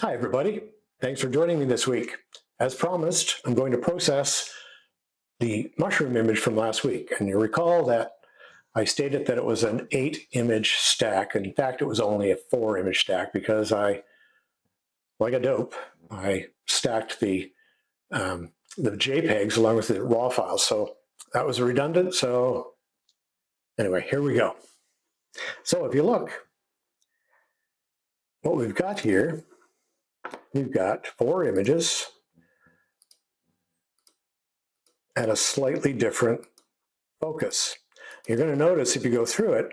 Hi everybody, thanks for joining me this week. As promised, I'm going to process the mushroom image from last week. And you recall that I stated that it was an 8-image stack. In fact, it was only a 4-image stack because like a dope, I stacked the JPEGs along with the raw files. So that was redundant. So anyway, here we go. So if you look, what we've got here, we've got 4 images at a slightly different focus. You're going to notice if you go through it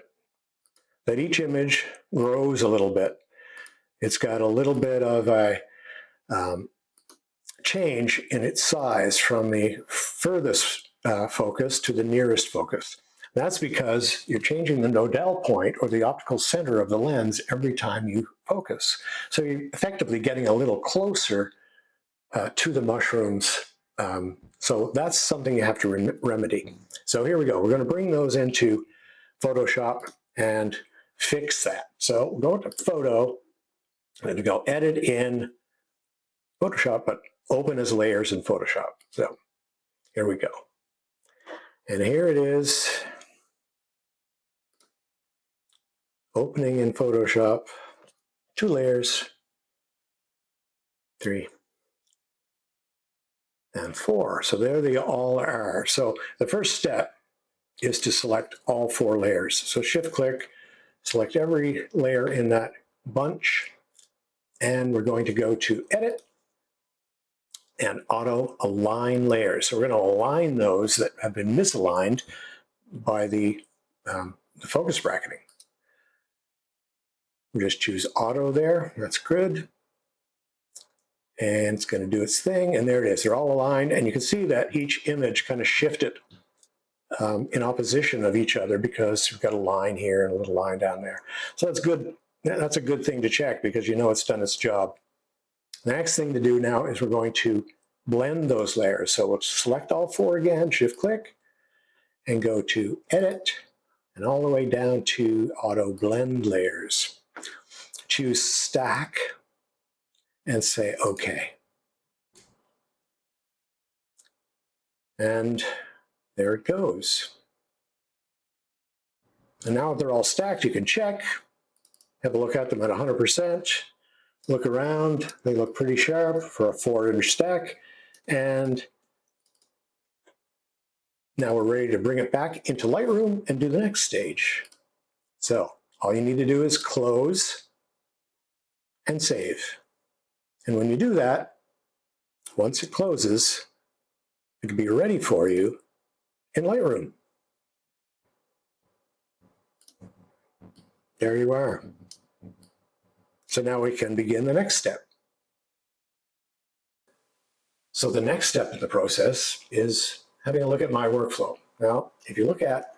that each image grows a little bit. It's got a little bit of a change in its size from the furthest focus to the nearest focus. That's because you're changing the nodal point or the optical center of the lens every time you focus. So you're effectively getting a little closer to the mushrooms. So that's something you have to remedy. So here we go. We're going to bring those into Photoshop and fix that. So we'll go to Photo and go Edit in Photoshop, but open as layers in Photoshop. So here we go. And here it is, opening in Photoshop, 2 layers, 3, and 4. So there they all are. So the first step is to select all 4 layers. So shift click, select every layer in that bunch, and we're going to go to Edit and Auto Align Layers. So we're going to align those that have been misaligned by the focus bracketing. We just choose Auto there. That's good. And it's going to do its thing, and there it is. They're all aligned, and you can see that each image kind of shifted in opposition of each other because we've got a line here and a little line down there. So that's good. That's a good thing to check because you know it's done its job. The next thing to do now is we're going to blend those layers. So we'll select all 4 again, shift click, and go to Edit, and all the way down to Auto Blend Layers. Choose Stack, and say OK. And there it goes. And now that they're all stacked, you can check, have a look at them at 100%, look around, they look pretty sharp for a 4-image stack, and now we're ready to bring it back into Lightroom and do the next stage. So all you need to do is close and save. And when you do that, once it closes, it'll be ready for you in Lightroom. There you are. So now we can begin the next step. So the next step in the process is having a look at my workflow. Now, if you look at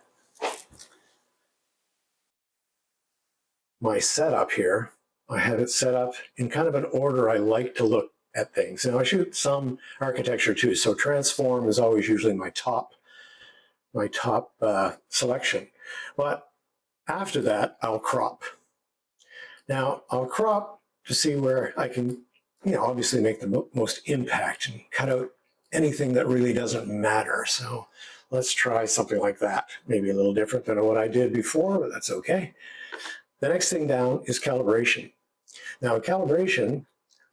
my setup here, I have it set up in kind of an order I like to look at things. Now I shoot some architecture too, so transform is always usually my top selection. But after that, I'll crop. Now I'll crop to see where I can, obviously make the most impact and cut out anything that really doesn't matter. So let's try something like that. Maybe a little different than what I did before, but that's okay. The next thing down is calibration. Now in calibration,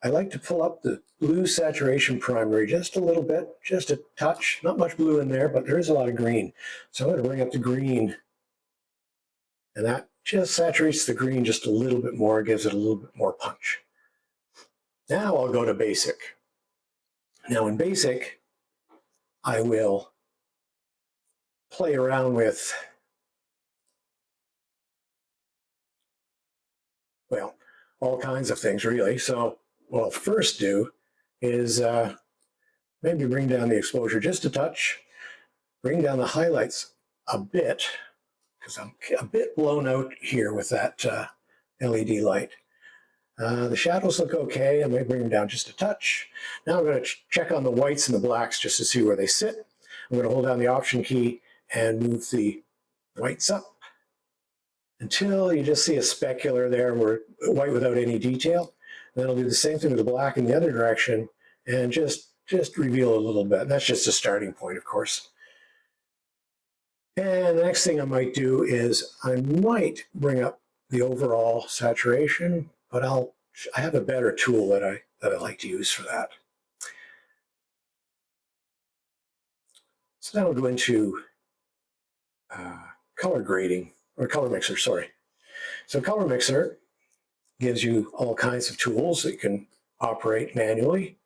I like to pull up the blue saturation primary just a little bit, just a touch, not much blue in there, but there is a lot of green. So I'm going to bring up the green, and that just saturates the green just a little bit more, gives it a little bit more punch. Now I'll go to basic. Now in basic, I will play around with, well, all kinds of things really. So what I'll first do is maybe bring down the exposure just a touch, bring down the highlights a bit, because I'm a bit blown out here with that LED light. The shadows look okay. I may bring them down just a touch. Now I'm going to check on the whites and the blacks just to see where they sit. I'm going to hold down the Option key and move the whites up until you just see a specular there, where white without any detail. Then I'll do the same thing with the black in the other direction and just reveal a little bit. And that's just a starting point, of course. And the next thing I might do is I might bring up the overall saturation, but I have a better tool that I like to use for that. So now we'll go into color grading, or color mixer, sorry. So color mixer gives you all kinds of tools that you can operate manually.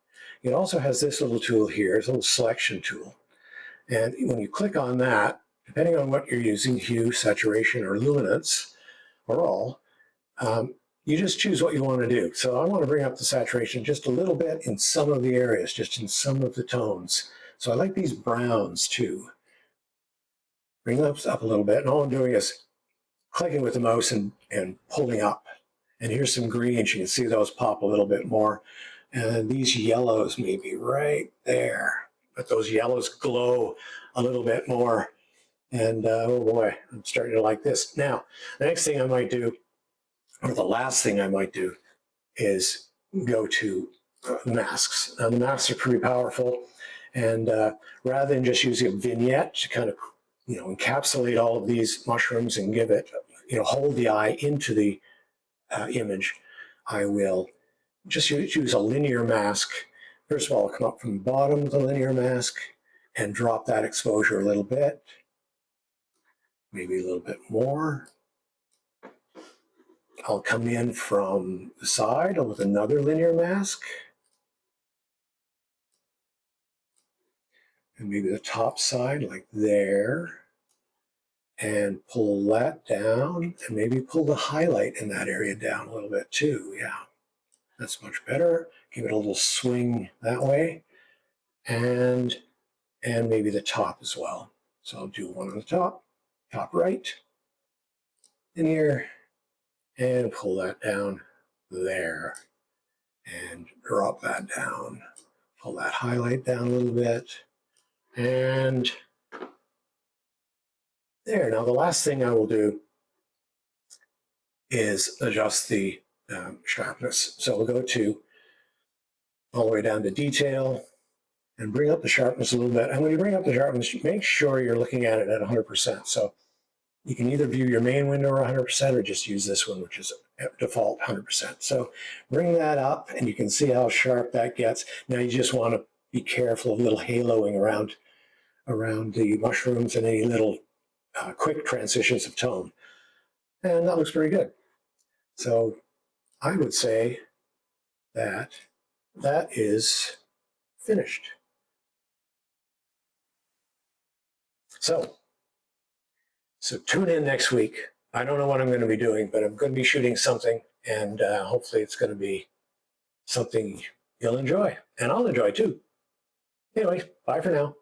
It also has this little tool here, it's a little selection tool. And when you click on that, depending on what you're using, hue, saturation, or luminance, or all, you just choose what you want to do. So I want to bring up the saturation just a little bit in some of the areas, just in some of the tones. So I like these browns too. Bring those up a little bit, and all I'm doing is clicking with the mouse and pulling up. And here's some greens, you can see those pop a little bit more. And these yellows maybe right there, but those yellows glow a little bit more. And oh boy, I'm starting to like this. Now, the next thing I might do, or the last thing I might do, is go to masks. Now, the masks are pretty powerful. And rather than just using a vignette to kind of, encapsulate all of these mushrooms and give it, hold the eye into the image, I will just choose a linear mask. First of all, I'll come up from the bottom of the linear mask and drop that exposure a little bit, maybe a little bit more. I'll come in from the side with another linear mask, and maybe the top side like there, and pull that down, and maybe pull the highlight in that area down a little bit too. Yeah, that's much better. Give it a little swing that way, and maybe the top as well. So I'll do one on the top right, in here, and pull that down there, and drop that down. Pull that highlight down a little bit, and there. Now the last thing I will do is adjust the sharpness. So we'll go to all the way down to detail and bring up the sharpness a little bit. And when you bring up the sharpness, make sure you're looking at it at 100%. So you can either view your main window 100% or just use this one, which is at default 100%. So bring that up and you can see how sharp that gets. Now you just want to be careful of a little haloing around the mushrooms and any little quick transitions of tone. And that looks pretty good. So I would say that is finished. So tune in next week. I don't know what I'm going to be doing, but I'm going to be shooting something, and hopefully it's going to be something you'll enjoy, and I'll enjoy too. Anyway, bye for now.